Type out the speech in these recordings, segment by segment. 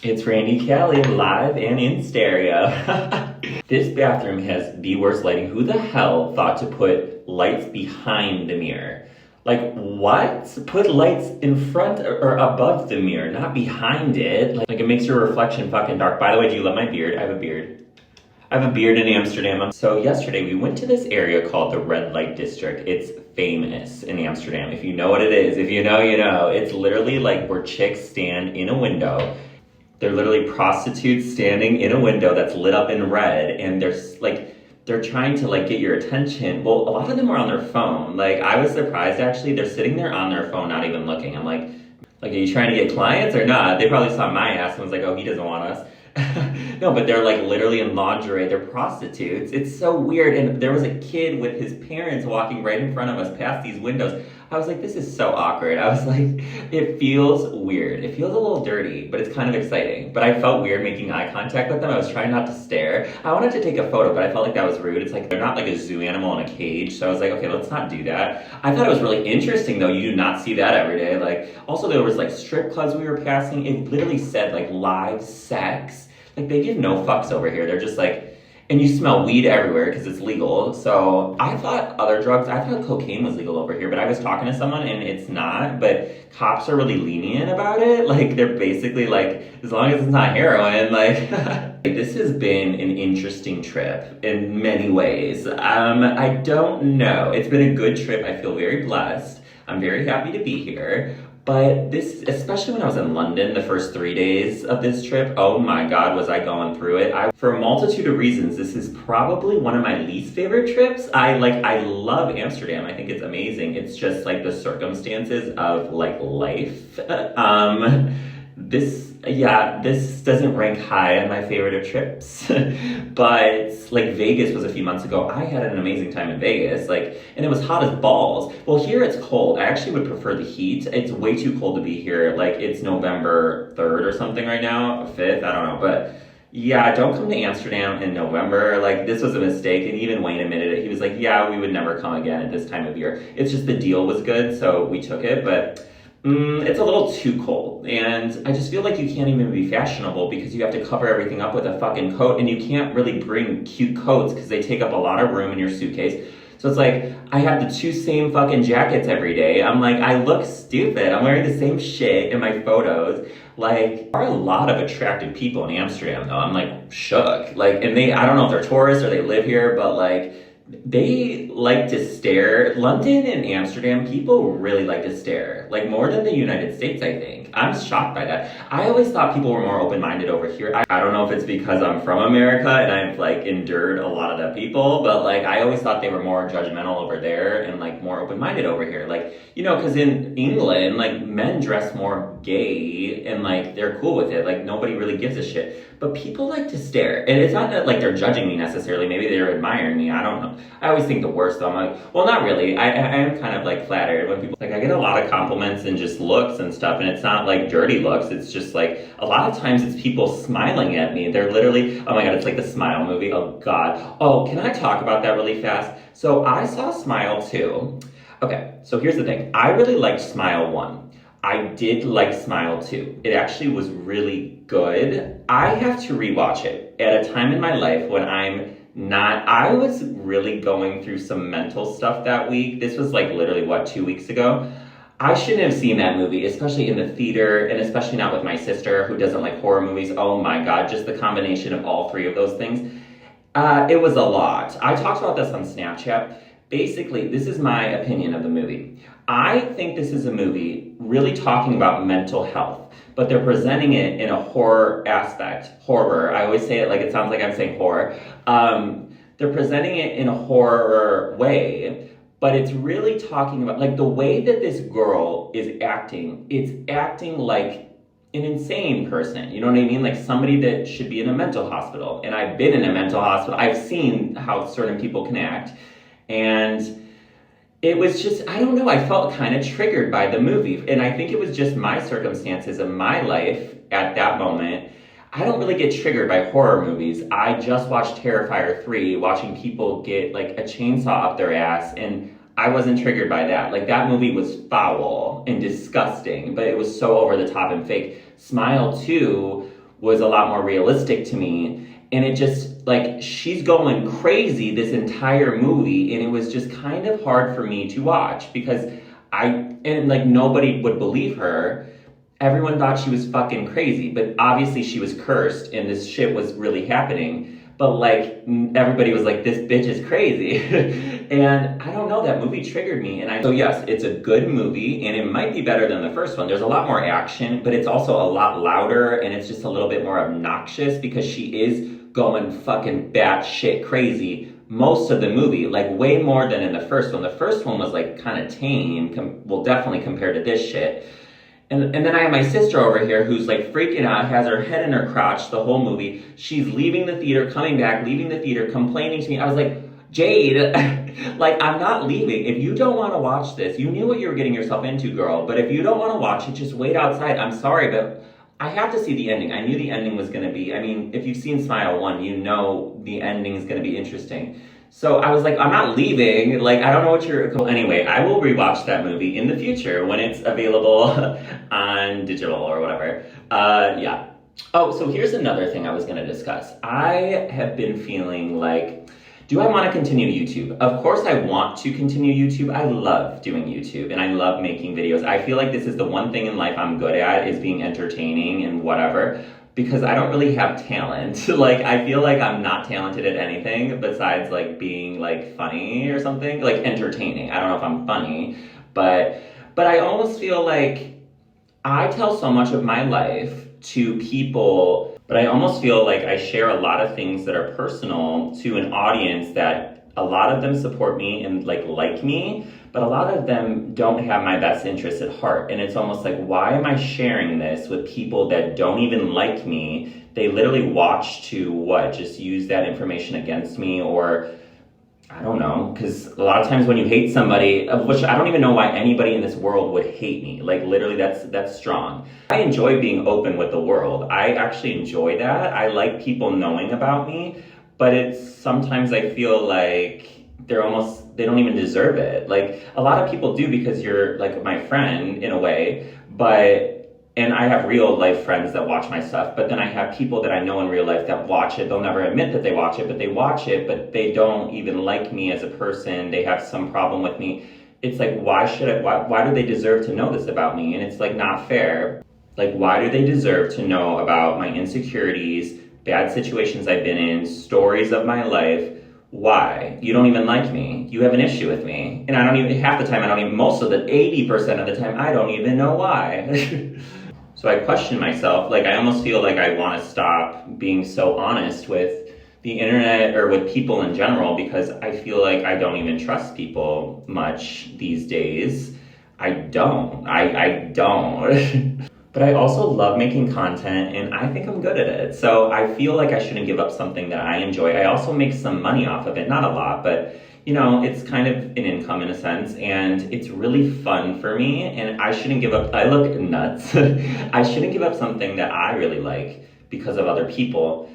It's Randy Kelly live and in stereo. This bathroom has the worst lighting. Who the hell thought to put lights behind the mirror? Like, what? Put lights in front or above the mirror, not behind it. Like it makes your reflection fucking dark. By the way, do you love my beard? I have a beard. I have a beard in Amsterdam. So yesterday we went to this area called the Red Light District. It's famous in Amsterdam. If you know what it is, if you know, you know. It's literally like where chicks stand in a window. They're literally prostitutes standing in a window that's lit up in red, and they're trying to like get your attention. Well, a lot of them are on their phone. Like, I was surprised actually. They're sitting there on their phone, not even looking. I'm like, are you trying to get clients or not? They probably saw my ass and was like, oh, he doesn't want us. No, but they're like literally in lingerie. They're prostitutes. It's so weird. And there was a kid with his parents walking right in front of us past these windows. I was like, this is so awkward. I was like, it feels weird. It feels a little dirty, but it's kind of exciting. But I felt weird making eye contact with them. I was trying not to stare. I wanted to take a photo, but I felt like that was rude. It's like, they're not like a zoo animal in a cage. So I was like, okay, let's not do that. I thought it was really interesting though. You do not see that every day. Like, also there was like strip clubs we were passing. It literally said like live sex. Like, they give no fucks over here. They're just like, and you smell weed everywhere because it's legal. So I thought cocaine was legal over here, but I was talking to someone and it's not. But cops are really lenient about it. Like, they're basically like, as long as it's not heroin, like. This has been an interesting trip in many ways. I don't know. It's been a good trip. I feel very blessed. I'm very happy to be here. But this, especially when I was in London, the first 3 days of this trip, oh my God, was I going through it. For a multitude of reasons, this is probably one of my least favorite trips. I love Amsterdam. I think it's amazing. It's just like the circumstances of like life. This doesn't rank high on my favorite of trips. But like Vegas was a few months ago. I had an amazing time in Vegas, and it was hot as balls. Well, here it's cold. I actually would prefer the heat. It's way too cold to be here. Like, it's November 3rd or something right now, 5th, I don't know. But yeah, don't come to Amsterdam in November. Like, this was a mistake. And even Wayne admitted it. He was like, yeah, we would never come again at this time of year. It's just the deal was good, so we took it. But it's a little too cold, and I just feel like you can't even be fashionable because you have to cover everything up with a fucking coat, and you can't really bring cute coats because they take up a lot of room in your suitcase. So it's like, I have the two same fucking jackets every day. I'm like, I look stupid. I'm wearing the same shit in my photos. Like, there are a lot of attractive people in Amsterdam, though. I'm like shook. Like, and I don't know if they're tourists or they live here, but like, they like to stare. London and Amsterdam, people really like to stare. Like, more than the United States, I think. I'm shocked by that. I always thought people were more open-minded over here. I don't know if it's because I'm from America and I've like endured a lot of the people, but like, I always thought they were more judgmental over there and like more open-minded over here. Like, you know, because in England, like, men dress more gay and like they're cool with it. Like, nobody really gives a shit. But people like to stare. And it's not that like they're judging me necessarily. Maybe they're admiring me. I don't know. I always think the worst though. I'm like, well, not really. I am kind of like flattered when people, like, I get a lot of compliments and just looks and stuff. And it's not like dirty looks. It's just like, a lot of times it's people smiling at me. They're literally, oh my God, it's like the Smile movie. Oh God. Oh, can I talk about that really fast? So I saw Smile 2. Okay, so here's the thing. I really liked Smile 1. I did like Smile 2. It actually was really good. I have to rewatch it at a time in my life when I was really going through some mental stuff that week. This was like literally, 2 weeks ago? I shouldn't have seen that movie, especially in the theater, and especially not with my sister who doesn't like horror movies. Oh my God, just the combination of all three of those things. It was a lot. I talked about this on Snapchat. Basically, this is my opinion of the movie. I think this is a movie really talking about mental health, but they're presenting it in a horror aspect. Horror. I always say it like it sounds like I'm saying horror. They're presenting it in a horror way, but it's really talking about, like, the way that this girl is acting. It's acting like an insane person. You know what I mean? Like somebody that should be in a mental hospital. And I've been in a mental hospital. I've seen how certain people can act. And it was just, I don't know, I felt kind of triggered by the movie. And I think it was just my circumstances of my life at that moment. I don't really get triggered by horror movies. I just watched Terrifier 3, watching people get like a chainsaw up their ass, and I wasn't triggered by that. Like, that movie was foul and disgusting, but it was so over the top and fake. Smile 2 was a lot more realistic to me. And it just, like, she's going crazy this entire movie, and it was just kind of hard for me to watch because like, nobody would believe her. Everyone thought she was fucking crazy, but obviously she was cursed and this shit was really happening. But like, everybody was like, this bitch is crazy. And I don't know, that movie triggered me. So yes, it's a good movie and it might be better than the first one. There's a lot more action, but it's also a lot louder and it's just a little bit more obnoxious because she is going fucking batshit crazy most of the movie, like way more than in the first one. The first one was like kind of tame, well, definitely compared to this shit. And then I have my sister over here who's like freaking out, has her head in her crotch the whole movie. She's leaving the theater, coming back, leaving the theater, complaining to me. I was like, Jade, like, I'm not leaving. If you don't want to watch this, you knew what you were getting yourself into, girl. But if you don't want to watch it, just wait outside. I'm sorry, but I have to see the ending. I knew the ending was going to be, I mean, if you've seen Smile 1, you know the ending is going to be interesting. So I was like, I'm not leaving. Like, I don't know what you're... Anyway, I will rewatch that movie in the future when it's available on digital or whatever. Yeah. Oh, so here's another thing I was going to discuss. I have been feeling like, do I want to continue YouTube? Of course I want to continue YouTube. I love doing YouTube and I love making videos. I feel like this is the one thing in life I'm good at, is being entertaining and whatever. Because I don't really have talent. Like, I feel like I'm not talented at anything besides like being like funny or something, like entertaining. I don't know if I'm funny, but I almost feel like I tell so much of my life to people, but I almost feel like I share a lot of things that are personal to an audience that a lot of them support me and like me, but a lot of them don't have my best interests at heart. And it's almost like, why am I sharing this with people that don't even like me? They literally watch to just use that information against me, or I don't know, because a lot of times when you hate somebody, which I don't even know why anybody in this world would hate me, like literally that's strong. I enjoy being open with the world. I actually enjoy that. I like people knowing about me, but it's sometimes I feel like they don't even deserve it. Like, a lot of people do because you're like my friend in a way, and I have real life friends that watch my stuff, but then I have people that I know in real life that watch it. They'll never admit that they watch it, but they watch it, but they don't even like me as a person. They have some problem with me. It's like, why do they deserve to know this about me? And it's like not fair. Like, why do they deserve to know about my insecurities, bad situations I've been in, stories of my life? Why? You don't even like me. You have an issue with me. And I don't even, half the time, most of the 80% of the time, I don't even know why. So I question myself. Like, I almost feel like I want to stop being so honest with the internet or with people in general, because I feel like I don't even trust people much these days. I don't. But I also love making content and I think I'm good at it. So I feel like I shouldn't give up something that I enjoy. I also make some money off of it. Not a lot, but you know, it's kind of an income in a sense, and it's really fun for me, and I shouldn't give up. I look nuts. I shouldn't give up something that I really like because of other people.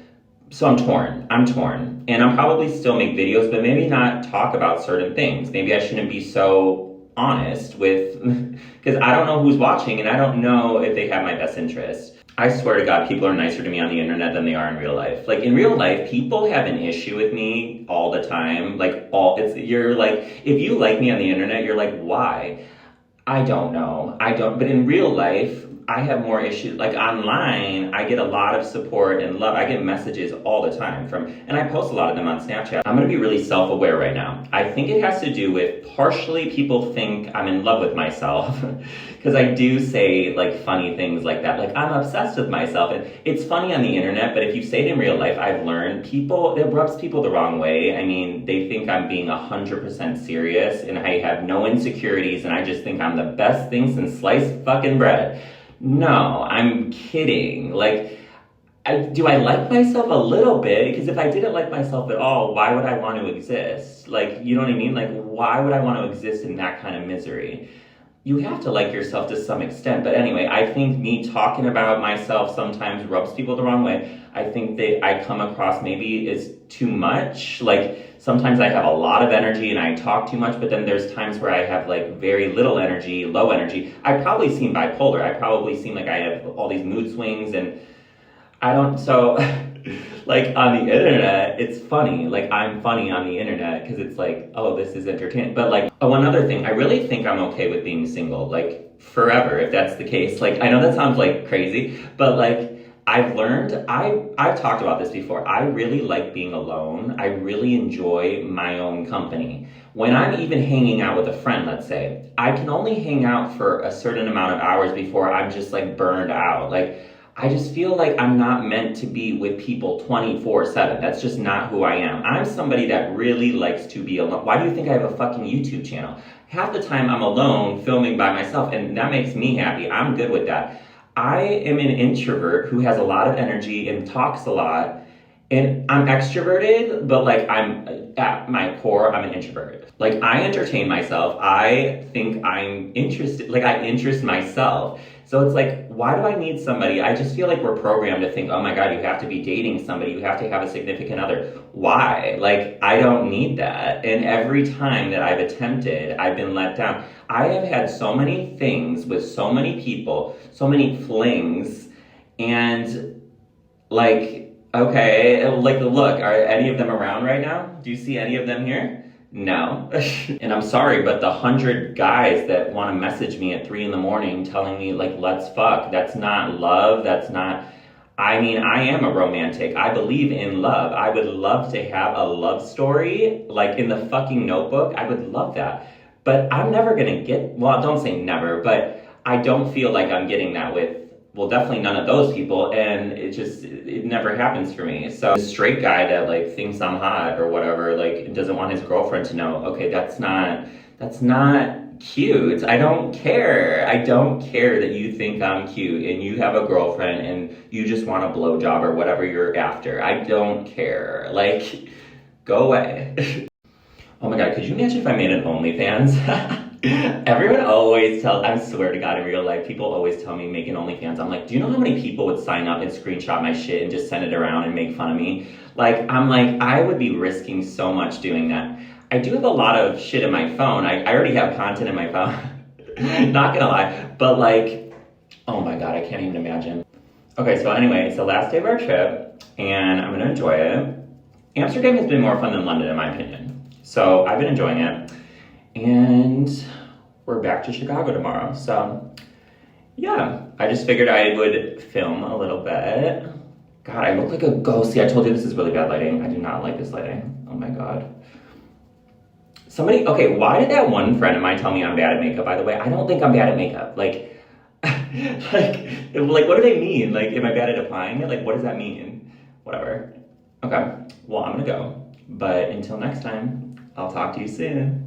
So I'm torn, and I'll probably still make videos, but maybe not talk about certain things. Maybe I shouldn't be so honest with, because I don't know who's watching, and I don't know if they have my best interest. I swear to God, people are nicer to me on the internet than they are in real life. Like, in real life, people have an issue with me all the time. You're like, if you like me on the internet, you're like, why? I don't know. But in real life, I have more issues. Like, online, I get a lot of support and love. I get messages all the time and I post a lot of them on Snapchat. I'm gonna be really self-aware right now. I think it has to do with, partially people think I'm in love with myself because I do say like funny things like that. Like, I'm obsessed with myself, and it's funny on the internet, but if you say it in real life, I've learned it rubs people the wrong way. I mean, they think I'm being 100% serious and I have no insecurities and I just think I'm the best thing since sliced fucking bread. No, I'm kidding. Like, do I like myself a little bit? Because if I didn't like myself at all, why would I want to exist? Like, you know what I mean? Like, why would I want to exist in that kind of misery? You have to like yourself to some extent. But anyway, I think me talking about myself sometimes rubs people the wrong way. I think that I come across maybe as too much. Like, sometimes I have a lot of energy and I talk too much, but then there's times where I have like very little energy, low energy. I probably seem bipolar. I probably seem like I have all these mood swings, and I don't, so, like, on the internet, it's funny. Like, I'm funny on the internet because it's like, oh, this is entertaining. But, like, oh, one other thing, I really think I'm okay with being single, like, forever, if that's the case. Like, I know that sounds, like, crazy, but, like, I've learned, I've talked about this before. I really like being alone. I really enjoy my own company. When I'm even hanging out with a friend, let's say, I can only hang out for a certain amount of hours before I'm just like burned out. Like, I just feel like I'm not meant to be with people 24/7. That's just not who I am. I'm somebody that really likes to be alone. Why do you think I have a fucking YouTube channel? Half the time I'm alone filming by myself, and that makes me happy. I'm good with that. I am an introvert who has a lot of energy and talks a lot. And I'm extroverted, but like I'm at my core, I'm an introvert. Like I entertain myself. I think I'm interested, like I interest myself. So it's like, why do I need somebody? I just feel like we're programmed to think, oh my God, you have to be dating somebody. You have to have a significant other. Why? Like, I don't need that. And every time that I've attempted, I've been let down. I have had so many things with so many people, so many flings, and like, okay, like look, are any of them around right now? Do you see any of them here? No. And I'm sorry, but the 100 guys that want to message me at 3 a.m. telling me like, let's fuck, that's not love, that's not, I mean, I am a romantic. I believe in love. I would love to have a love story, like in the fucking Notebook. I would love that. But I'm never gonna get, well, don't say never, but I don't feel like I'm getting that with, well, definitely none of those people, and it never happens for me. So the straight guy that like thinks I'm hot or whatever, like doesn't want his girlfriend to know, okay, that's not cute. I don't care. I don't care that you think I'm cute and you have a girlfriend and you just want a blowjob or whatever you're after. I don't care. Like, go away. Oh my God, could you imagine if I made an OnlyFans? Everyone always tells, I swear to God, in real life, people always tell me make an OnlyFans. I'm like, do you know how many people would sign up and screenshot my shit and just send it around and make fun of me? Like, I'm like, I would be risking so much doing that. I do have a lot of shit in my phone. I already have content in my phone. Not gonna lie. But like, oh my God, I can't even imagine. Okay, so anyway, it's the last day of our trip and I'm gonna enjoy it. Amsterdam has been more fun than London, in my opinion. So I've been enjoying it. And we're back to Chicago tomorrow. So yeah, I just figured I would film a little bit. God, I look like a ghost. See, I told you this is really bad lighting. I do not like this lighting. Oh my God. Somebody, okay, why did that one friend of mine tell me I'm bad at makeup, by the way? I don't think I'm bad at makeup. Like, what do they mean? Like, am I bad at applying it? Like, what does that mean? Whatever. Okay, well, I'm gonna go. But until next time, I'll talk to you soon.